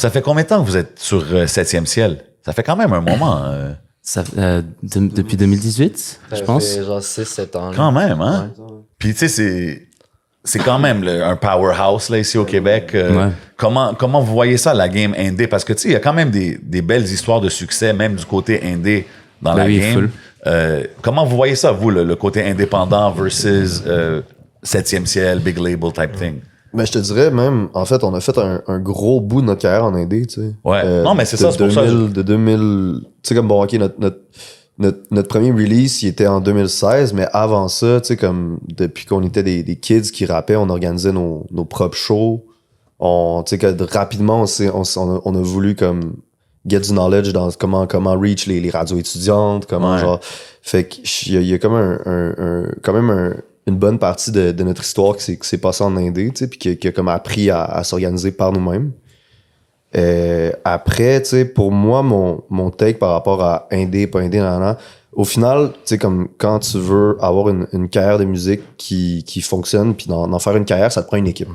Ça fait combien de temps que vous êtes sur 7e ciel? Ça fait quand même un moment. Depuis 2018, je pense. Ça fait genre 6-7 ans. Quand même, hein? Ouais. Puis tu sais, c'est quand même un powerhouse là, ici au Québec. Ouais. Comment vous voyez ça, la game indé? Parce que tu sais, il y a quand même des belles histoires de succès, même du côté indé dans la game. Full. Comment vous voyez ça, vous, le côté indépendant versus 7e ciel, big label type thing? Mais je te dirais même, en fait, on a fait un gros bout de notre carrière en indé, tu sais. Ouais. Non, mais c'est ça, c'est pour ça. De 2000, tu sais, comme bon, ok, notre premier release, il était en 2016, mais avant ça, tu sais, comme depuis qu'on était des kids qui rappaient, on organisait nos propres shows. Tu sais, que rapidement, on a voulu comme get du knowledge dans comment reach les radios étudiantes, comment genre. Fait qu'il y a comme quand même une bonne partie de notre histoire qui s'est passée en indé, tu sais, puis qui a comme appris à s'organiser par nous-mêmes. Après, tu sais, pour moi, mon take par rapport à indé, pas indé, au final, tu sais, comme quand tu veux avoir une carrière de musique qui fonctionne, puis d'en faire une carrière, ça te prend une équipe.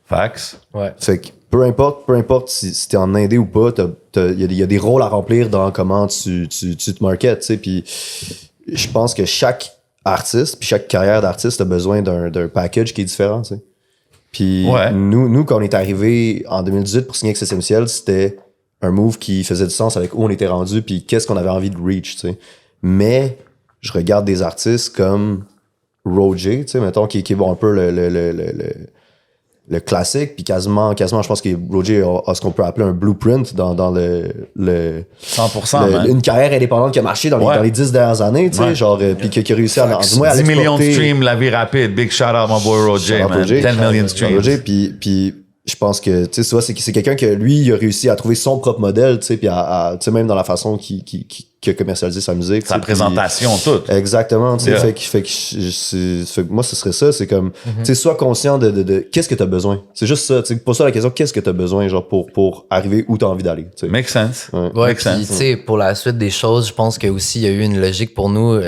Facts. Ouais. Fait que peu importe si t'es en indé ou pas, il y a des rôles à remplir dans comment tu te marketes, tu sais, puis je pense que chaque artiste, puis chaque carrière d'artiste a besoin d'un package qui est différent, tu sais. Puis nous, quand on est arrivé en 2018 pour signer avec Septième Ciel, c'était un move qui faisait du sens avec où on était rendu, puis qu'est-ce qu'on avait envie de reach, tu sais. Mais je regarde des artistes comme Roger, tu sais, mettons, qui est bon, un peu le classique, puis quasiment, je pense que Roger a ce qu'on peut appeler un blueprint dans le 100%, une carrière indépendante qui a marché dans les 10 dernières années, tu sais, genre, puis qui a réussi à 10 millions de streams, la vie rapide, big shout out my boy Roger, man. 10 million streams. Roger, puis je pense que, tu sais, c'est quelqu'un que lui, il a réussi à trouver son propre modèle, tu sais, puis tu sais, même dans la façon qu'il a commercialisé sa musique. Sa présentation, tout. Exactement, tu sais, fait que moi, ce serait ça, c'est comme, tu sais, sois conscient de qu'est-ce que t'as besoin. C'est juste ça, tu sais, pose-toi la question, qu'est-ce que t'as besoin, genre, pour arriver où t'as envie d'aller, tu sais. Make sense. Ouais, puis tu sais, pour la suite des choses, je pense que aussi il y a eu une logique pour nous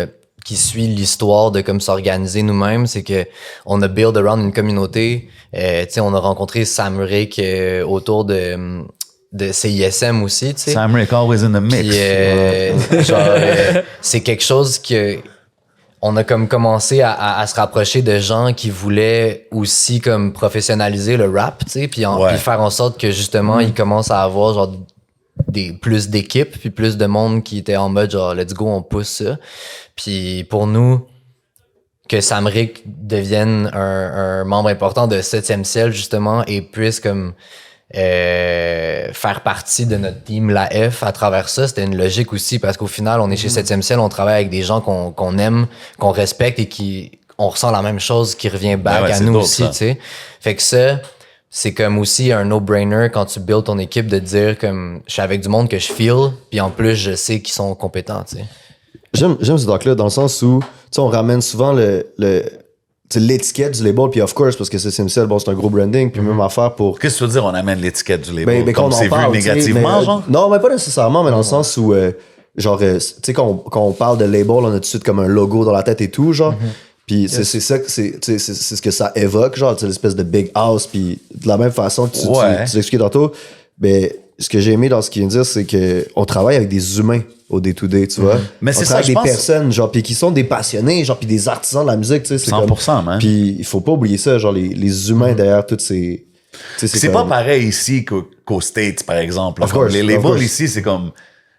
qui suit l'histoire de comme s'organiser nous-mêmes, c'est que on a build around une communauté. Tu sais, on a rencontré Sam Rick autour de CISM aussi, tu sais. Sam Rick always in the mix. Puis, genre, c'est quelque chose que on a comme commencé à se rapprocher de gens qui voulaient aussi comme professionnaliser le rap, tu sais, puis faire en sorte que justement ils commencent à avoir genre plus d'équipes puis plus de monde qui était en mode genre let's go, on pousse ça. Puis pour nous, que Sam Rick devienne un membre important de 7e ciel justement et puisse comme faire partie de notre team la F à travers ça, c'était une logique aussi parce qu'au final on est chez 7e ciel, on travaille avec des gens qu'on aime, qu'on respecte et on ressent la même chose qui revient back à nous aussi, tu sais. Fait que ça, c'est comme aussi un no-brainer quand tu builds ton équipe de dire comme je suis avec du monde que je feel puis en plus je sais qu'ils sont compétents, tu sais. J'aime ce doc-là dans le sens où, tu sais, on ramène souvent l'étiquette du label, puis of course, parce que c'est Simcel, bon, c'est un gros branding, puis même affaire pour... Qu'est-ce que tu veux dire, on amène l'étiquette du label? Ben, comme c'est vu négativement, genre? Non, mais pas nécessairement, mais dans le sens où, genre, tu sais, quand on parle de label, on a tout de suite comme un logo dans la tête et tout, genre. Puis c'est ça, c'est ce que ça évoque, genre, l'espèce de big house, puis de la même façon que tu l'expliquais tantôt, ben, ce que j'ai aimé dans ce qu'il vient de dire, c'est qu'on travaille avec des humains au day-to-day, tu vois. Mais c'est on ça, travaille je avec des pense... personnes, genre, puis qui sont des passionnés, genre, puis des artisans de la musique, tu sais. 100%, man. Puis il faut pas oublier ça, genre, les humains derrière toutes ces... C'est pas pareil ici qu'aux States, par exemple. Les labels ici, c'est comme...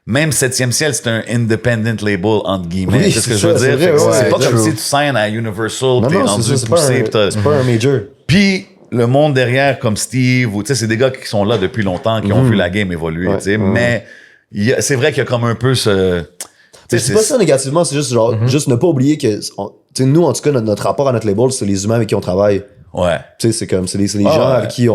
Même 7e ciel, c'est un independent label, entre guillemets. Oui, c'est ce que je veux dire. C'est pas comme si tu signes à Universal, t'es rendu poussé. C'est pas un major. Puis, le monde derrière, comme Steve, ou tu sais, c'est des gars qui sont là depuis longtemps, qui ont vu la game évoluer, tu sais. Mais c'est vrai qu'il y a comme un peu ce... C'est pas ça négativement, c'est juste genre, juste ne pas oublier que, tu sais, nous, en tout cas, notre rapport à notre label, c'est les humains avec qui on travaille. Ouais. Tu sais, c'est comme, c'est les gens avec qui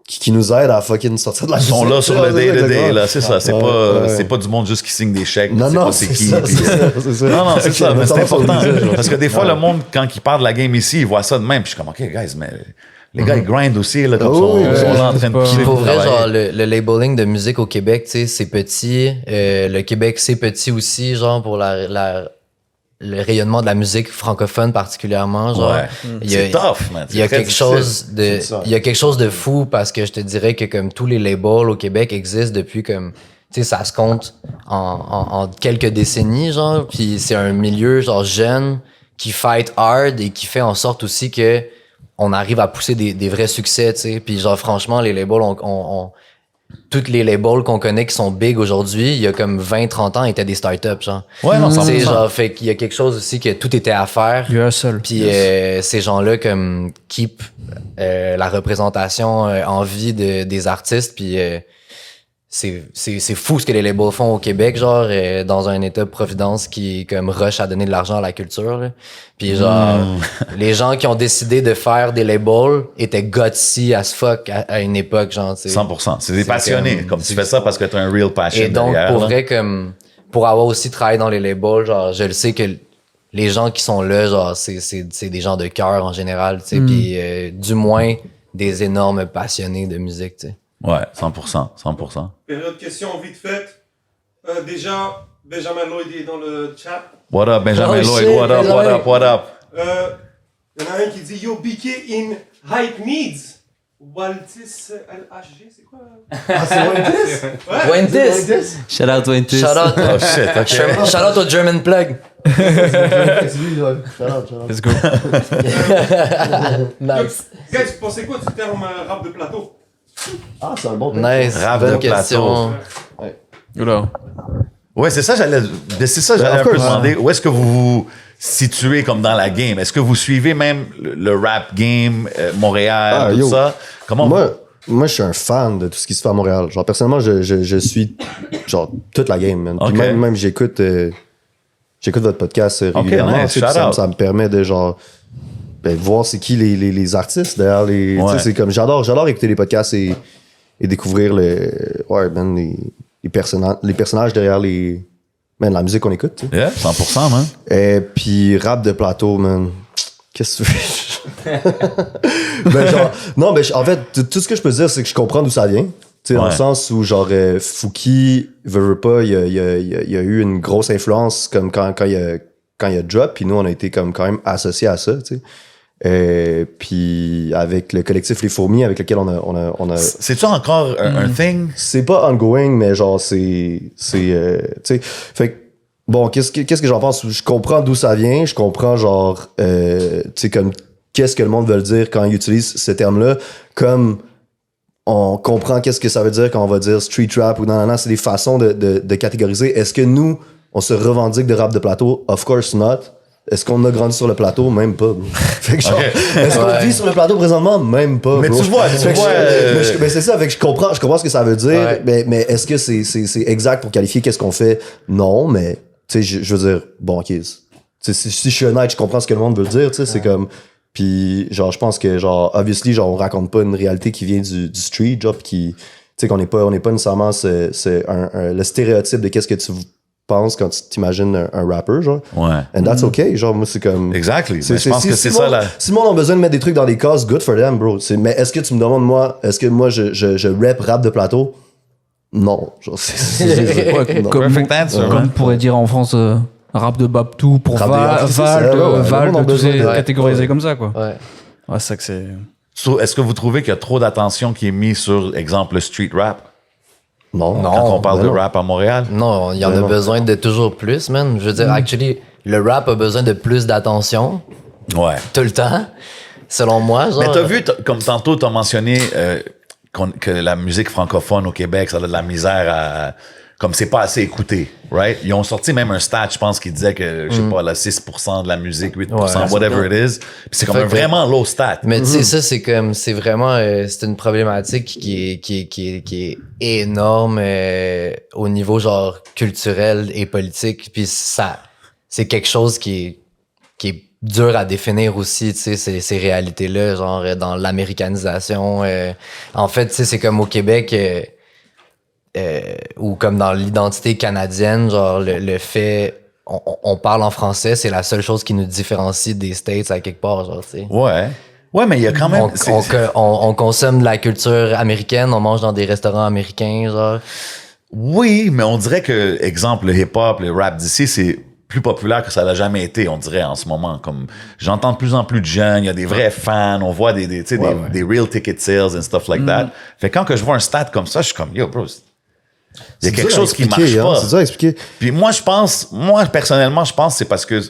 qui nous aident à fucking sortir de la musique. Ils sont là sur le day-to-day, là, c'est ça. C'est pas du monde juste qui signe des chèques. Non, c'est c'est qui. ça. Non, c'est ça, mais c'est important. Parce que des fois, Ouais. le monde, quand il parle de la game ici, il voit ça de même. Puis je suis comme, OK, guys, mais les gars, ils grindent aussi, là, comme sont là en train de pousser. Pour vrai, genre, le labeling de musique au Québec, tu sais, c'est petit. Le Québec, c'est petit aussi, genre, pour la le rayonnement de la musique francophone particulièrement, genre. C'est tough, man. Il y a quelque chose de fou parce que je te dirais que comme tous les labels au Québec existent depuis comme, tu sais, ça se compte en quelques décennies, genre, puis c'est un milieu, genre, jeune, qui fight hard et qui fait en sorte aussi que on arrive à pousser des vrais succès, tu sais. Puis genre, franchement, les labels, toutes les labels qu'on connaît qui sont big aujourd'hui, il y a comme 20-30 ans, étaient des startups, genre. Ouais, non, 100%. C'est genre, fait qu'il y a quelque chose aussi que tout était à faire. Il y a un seul. Puis ces gens-là, comme, keep la représentation en vie des artistes, puis c'est fou ce que les labels font au Québec, genre, dans un état-providence qui, comme, rush à donner de l'argent à la culture, là. Puis genre, les gens qui ont décidé de faire des labels étaient gutsy as fuck à une époque, genre, tu sais. 100%. C'est des passionnés. Comme tu fais ça parce que t'as un real passion. Et donc, derrière, pour là. vrai, comme, pour avoir aussi travaillé dans les labels, genre, je le sais que les gens qui sont là, genre, c'est des gens de cœur en général, tu sais. Puis du moins, des énormes passionnés de musique, tu sais. Ouais, 100%. 100%. Période question vite faite. Déjà, Benjamin Lloyd est dans le chat. What up, Benjamin Oh, Lloyd? shit, What up, Benjamin. what up, what up? Il y en a un qui dit Yo, BK in Hype Needs. Waltis LHG, c'est quoi? Ah, c'est Wentis? Wentis! Shout out Wentis. Shout out, Oh shit, ok. shout out au German Plug. Let's go. Nice. Guys, vous pensez quoi du terme rap de plateau? Ah, c'est un bon Nice. Rap Bonne de plateau. question. Oula. Ouais, c'est ça, j'allais un peu demander. Où est-ce que vous vous situez comme dans la game? Est-ce que vous suivez même le rap game, Montréal, tout ça? Comment Moi, je suis un fan de tout ce qui se fait à Montréal. Genre, personnellement, je suis, genre, toute la game, man. Puis Okay. même j'écoute votre podcast régulièrement. nice. Tu sais, puis Shout out. ça me permet de, genre, voir c'est qui les artistes derrière les... Ouais. Tu sais, c'est comme, j'adore écouter les podcasts et découvrir les personnages derrière la musique qu'on écoute, tu sais. Yeah, 100%, man. Et puis rap de plateau, man. Qu'est-ce que tu veux? En fait, tout ce que je peux dire, c'est que je comprends d'où ça vient. Tu sais, dans le sens où, genre, Fouki, veut pas, il y a eu une grosse influence comme quand il a drop, puis nous, on a été comme quand même associés à ça, tu sais. Puis avec le collectif Les Fourmis, avec lequel on a C'est-tu encore un thing? c'est pas ongoing, mais genre, tu sais, fait que, bon, qu'est-ce que j'en pense? Je comprends d'où ça vient, je comprends, genre, tu sais, comme, qu'est-ce que le monde veut dire quand il utilise ce terme-là, comme on comprend qu'est-ce que ça veut dire quand on va dire street rap ou non, c'est des façons de catégoriser. Est-ce que nous, on se revendique de rap de plateau? Of course not. Est-ce qu'on a grandi sur le plateau? Même pas. Fait que genre, est-ce qu'on vit sur le plateau présentement? Même pas. Mais bro. tu vois, Mais c'est ça, fait que je comprends ce que ça veut dire, Ouais. mais est-ce que c'est exact pour qualifier qu'est-ce qu'on fait? Non, mais tu sais, je veux dire, bon, ok. Si je suis honnête, je comprends ce que le monde veut dire, tu sais, c'est comme. Puis, genre, je pense que, genre, obviously, genre, on raconte pas une réalité qui vient du street, genre, qui. Tu sais, qu'on n'est pas nécessairement le stéréotype de qu'est-ce que tu penses quand tu t'imagines un rapper, genre. Ouais. And that's okay, genre, moi, c'est comme. Exactly. Mais je pense que c'est ça, là. Si le monde a besoin de mettre des trucs dans des cases, good for them, bro. Mais est-ce que tu me demandes, moi, est-ce que moi, je rap de plateau? Non. Genre, Ouais, non. Perfect answer, comme man. on pourrait dire en France, rap de Babtou pour Rap de Val, artistes, c'est ça, ouais, le monde a tous besoin ces de- catégorisés comme ça, quoi. Ouais. Ouais, c'est ça que c'est. Est-ce que vous trouvez qu'il y a trop d'attention qui est mise sur, exemple, le street rap? Non. Quand on parle ben de non. rap à Montréal? Non, il y en a Vraiment. besoin de toujours plus, man. Je veux dire, actually, le rap a besoin de plus d'attention Ouais. tout le temps, selon moi. Genre. Mais t'as vu, comme tantôt, t'as mentionné que la musique francophone au Québec, ça a de la misère à... Comme c'est pas assez écouté, right? Ils ont sorti même un stat, je pense, qui disait que, je sais pas, là, 6% de la musique, 8%, Ouais, whatever it is. Puis c'est comme Fait un que- vraiment low stat. Mais tu sais, ça, c'est comme, c'est vraiment, c'est une problématique qui est énorme au niveau, genre, culturel et politique. Puis ça, c'est quelque chose qui est dur à définir aussi, tu sais, ces réalités-là, genre, dans l'américanisation. En fait, tu sais, c'est comme au Québec, ou comme dans l'identité canadienne, genre, le fait, on parle en français, c'est la seule chose qui nous différencie des States à quelque part, genre, tu sais. Ouais. Ouais, mais il y a quand même... On consomme de la culture américaine, on mange dans des restaurants américains, genre. Oui, mais on dirait que, exemple, le hip-hop, le rap d'ici, c'est plus populaire que ça l'a jamais été, on dirait, en ce moment. Comme, j'entends de plus en plus de jeunes, il y a des vrais fans, on voit des real ticket sales and stuff like that. Fait que quand que je vois un stat comme ça, je suis comme, yo, bro, il y a quelque chose qui marche pas. C'est dur à expliquer. Puis moi, personnellement, je pense que c'est parce que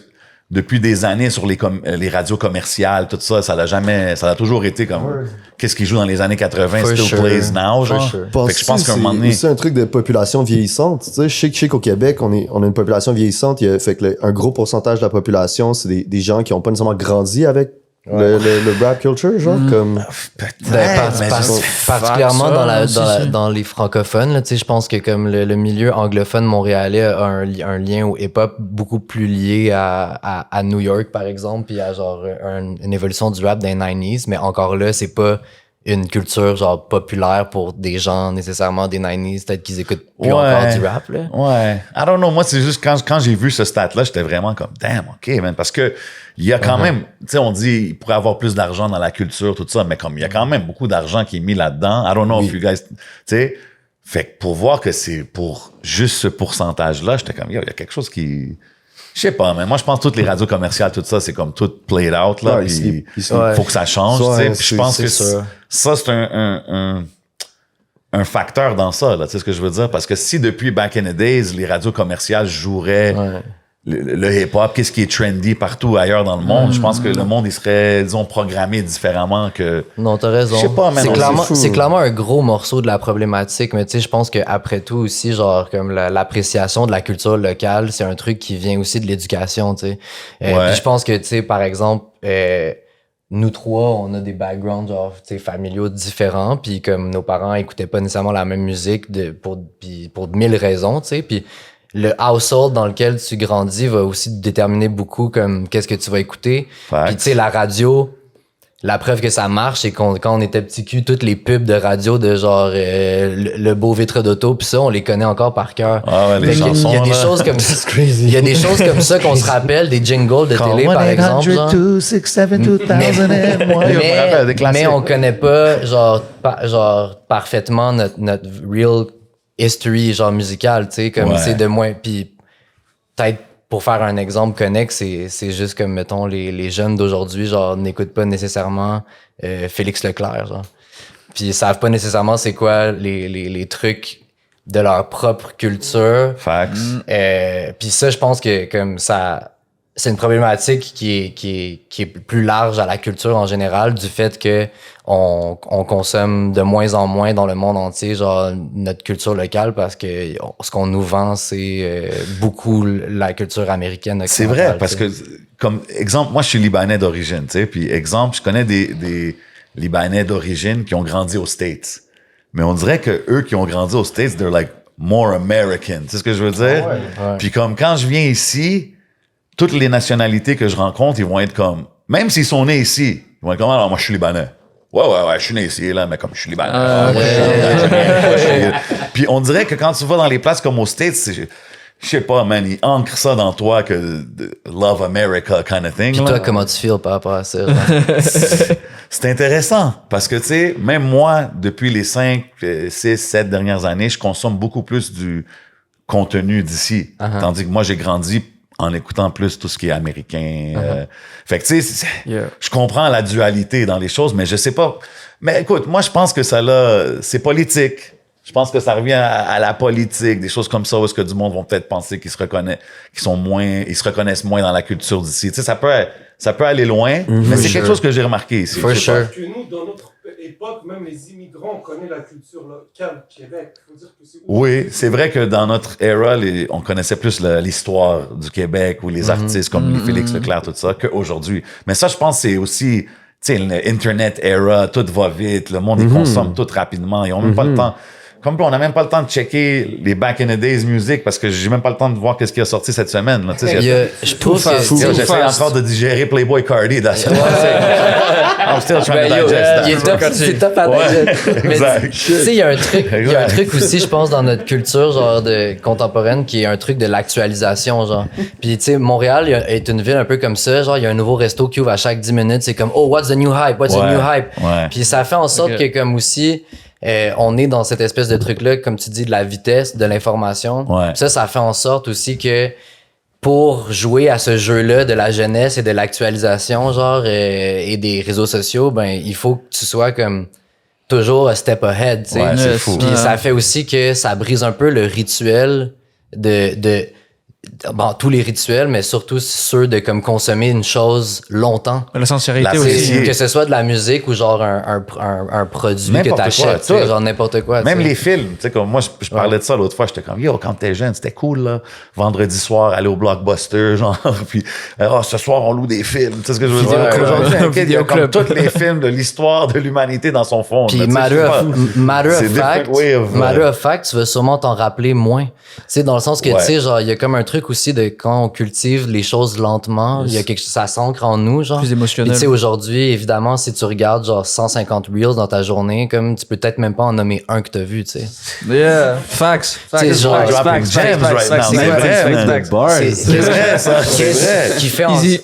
depuis des années sur les radios commerciales, tout ça, ça a toujours été comme, qu'est-ce qui joue dans les années 80, still plays now, genre. Fait que je pense qu'à un moment donné. C'est un truc de population vieillissante. Tu sais, je sais qu'au Québec, on a une population vieillissante. Fait que un gros pourcentage de la population, c'est des gens qui ont pas nécessairement grandi avec le rap culture, genre, comme. Particulièrement dans les francophones, là, tu sais, je pense que comme le milieu anglophone montréalais a un lien au hip-hop beaucoup plus lié à New York, par exemple, puis à genre une évolution du rap des 90s, mais encore là, c'est pas une culture genre populaire pour des gens nécessairement des 90s, peut-être qu'ils écoutent plus encore du rap, là. Ouais. I don't know, moi, c'est juste quand j'ai vu ce stat-là, j'étais vraiment comme, damn, OK, man, parce que il y a quand même, tu sais, on dit, il pourrait avoir plus d'argent dans la culture, tout ça, mais comme il y a quand même beaucoup d'argent qui est mis là-dedans, I don't know if you guys, tu sais, fait que pour voir que c'est pour juste ce pourcentage-là, j'étais comme, yo, il y a quelque chose qui... Je sais pas, mais moi, je pense que toutes les radios commerciales, tout ça, c'est comme tout played out, là. Puis faut que ça change, tu sais. Puis je pense que ça, c'est un facteur dans ça, là. Tu sais ce que je veux dire? Parce que si depuis back in the days, les radios commerciales joueraient le hip-hop, qu'est-ce qui est trendy partout ailleurs dans le monde, je pense que le monde, il serait, disons, programmé différemment que... Non, t'as raison. Je sais pas, mais c'est clairement un gros morceau de la problématique, mais tu sais, je pense qu'après tout aussi, genre, comme l'appréciation de la culture locale, c'est un truc qui vient aussi de l'éducation, tu sais. Puis je pense que, tu sais, par exemple, nous trois, on a des backgrounds, genre, tu sais, familiaux différents, puis comme nos parents écoutaient pas nécessairement la même musique pour 1000 raisons, tu sais, puis le household dans lequel tu grandis va aussi déterminer beaucoup comme qu'est-ce que tu vas écouter. Puis tu sais, la radio, la preuve que ça marche, c'est quand on était petit cul, toutes les pubs de radio de genre le beau vitre d'auto, puis ça, on les connaît encore par cœur. Ah ouais, les chansons, il y a des choses comme ça. Il y a des choses comme ça qu'on se rappelle, des jingles de télé, par exemple. Mais on connaît pas genre parfaitement notre real history genre musical, tu sais, comme c'est de moins, puis peut-être pour faire un exemple connexe, c'est juste comme mettons les jeunes d'aujourd'hui genre n'écoutent pas nécessairement Félix Leclerc, genre, puis ils savent pas nécessairement c'est quoi les trucs de leur propre culture. Facts. Puis ça, je pense que comme ça, c'est une problématique qui est plus large à la culture en général, du fait que on consomme de moins en moins dans le monde entier genre notre culture locale, parce que ce qu'on nous vend, c'est beaucoup la culture américaine. C'est vrai, parce que comme exemple, moi je suis libanais d'origine, tu sais, puis exemple, je connais des Libanais d'origine qui ont grandi aux States, mais on dirait que eux qui ont grandi aux States, they're like more American, tu sais ce que je veux dire? Puis comme quand je viens ici, toutes les nationalités que je rencontre, ils vont être comme, même s'ils sont nés ici, ils vont être comme, alors moi je suis libanais. Ouais, je suis né ici, là, mais comme je suis libanais. Puis on dirait que quand tu vas dans les places comme aux States, je sais pas, man, ils ancrent ça dans toi que Love America kind of thing. Puis toi, comment tu feels par rapport à ça? C'est intéressant, parce que, tu sais, même moi, depuis les 5, 6, 7 dernières années, je consomme beaucoup plus du contenu d'ici. Tandis que moi, j'ai grandi en écoutant plus tout ce qui est américain. Fait que, tu sais, je comprends la dualité dans les choses, mais je sais pas. Mais écoute, moi, je pense que c'est politique. Je pense que ça revient à la politique, des choses comme ça, où est-ce que du monde vont peut-être penser qu'ils se reconnaissent moins dans la culture d'ici. Tu sais, ça peut aller loin, mais c'est quelque chose que j'ai remarqué ici. For sure. Que nous, dans notre époque, même les immigrants, on connaît la culture locale Québec. Faut dire que c'est oui, c'est vrai que dans notre era, on connaissait plus l'histoire du Québec ou les artistes comme les Félix Leclerc, tout ça, qu'aujourd'hui. Mais ça, je pense, c'est aussi, tu sais, l'Internet era, tout va vite, le monde, ils consomment tout rapidement, ils ont même pas le temps. Comme on n'a même pas le temps de checker les back in the days music, parce que j'ai même pas le temps de voir qu'est-ce qui a sorti cette semaine. Là. Je trouve que j'essaie encore de digérer Playboy Cardi. I'm still trying to digest. C'est top à digest. Mais tu sais, il y a un truc aussi, je pense, dans notre culture genre de contemporaine, qui est un truc de l'actualisation, genre. Puis tu sais, Montréal est une ville un peu comme ça, genre il y a un nouveau resto qui ouvre à chaque 10 minutes, c'est comme oh what's the new hype, Puis ça fait en sorte que comme aussi on est dans cette espèce de truc-là, comme tu dis, de la vitesse, de l'information. Ça fait en sorte aussi que pour jouer à ce jeu-là de la jeunesse et de l'actualisation, genre, et des réseaux sociaux, ben, il faut que tu sois comme toujours a step ahead, tu sais. Ouais, c'est fou. Puis ça fait aussi que ça brise un peu le rituel bon, tous les rituels, mais surtout ceux de comme consommer une chose longtemps. La sincérité La aussi. sincérité. Que ce soit de la musique ou genre un produit N'importe que quoi, t'achètes, tu sais, tout. genre n'importe quoi. Même tu sais. les films, tu sais, comme moi, je parlais de ça l'autre fois, j'étais comme, yo, quand t'es jeune, c'était cool, là. Vendredi soir, aller au Blockbuster, genre, puis, ce soir, on loue des films, tu sais ce que je veux dire? Ouais, Aujourd'hui, un kid, il y a Vidéo comme club. tous les films de l'histoire de l'humanité dans son fond. Puis là, tu sais, matter je sais pas. C'est matter of fact, tu vas sûrement t'en rappeler moins. Tu sais, dans le sens que, Ouais. tu sais, genre, il y a comme un truc aussi de quand on cultive les choses lentement, il y a quelque chose, ça s'ancre en nous, genre. Plus Puis, émotionnel. tu sais, aujourd'hui, évidemment, si tu regardes genre 150 Reels dans ta journée, comme tu peux peut-être même pas en nommer un que t'as vu, tu sais. Yeah, facts. C'est genre- dropping gems right now, c'est c'est quoi, vrai, c'est man. Bars. C'est vrai, ça, c'est vrai. Qui fait en, Easy.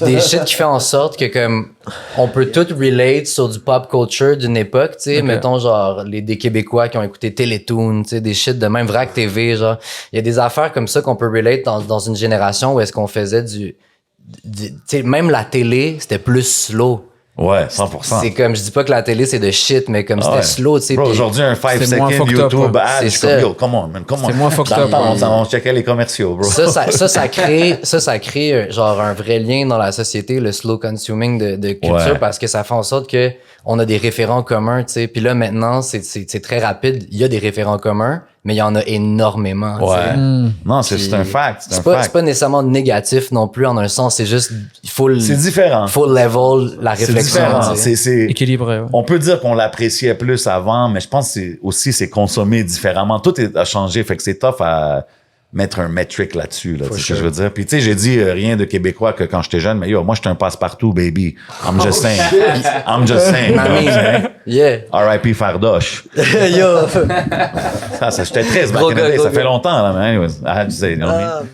des shit qui fait en sorte que comme on peut tout relate sur du pop culture d'une époque, tu sais, mettons genre des Québécois qui ont écouté Télétoon, tu sais, des shit de même Vrac TV, genre il y a des affaires comme ça qu'on peut relate dans une génération où est-ce qu'on faisait tu sais, même la télé, c'était plus slow. Ouais, 100%. C'est comme, je dis pas que la télé c'est de shit, mais comme c'était Ouais. slow, tu sais. Bro, puis- aujourd'hui, un 5 C'est moins second fucked up, YouTube ouais. ad, C'est je suis ça. comme, yo, come on, man, come on. C'est moins fucked Dans le up, temps, ouais. on checkait les commerciaux, bro. Ça crée genre un vrai lien dans la société, le slow consuming de culture, Ouais. parce que ça fait en sorte que on a des référents communs, tu sais. Puis là, maintenant, c'est très rapide. Il y a des référents communs, mais il y en a énormément, tu sais. Ouais. Non, c'est Puis un fact. C'est un C'est pas, fact. c'est pas nécessairement négatif non plus en un sens, c'est juste, il faut C'est différent. level la C'est réflexion. différent. tu sais. C'est. Équilibré, ouais. On peut dire qu'on l'appréciait plus avant, mais je pense que c'est consommé différemment. Tout a changé, fait que c'est tough à mettre un metric là-dessus, là, tu sais ce que je veux dire. Puis tu sais, j'ai dit rien de québécois que quand j'étais jeune, mais yo, moi j'étais un passe-partout, baby. I'm just saying. I'm just saying. I mean, yeah. R.I.P. Fardoche. Yo. Ça, j'étais triste back Gros in the gars, day. gros Ça fait gars. longtemps, là, man. Anyways, I had to say, you know what I mean?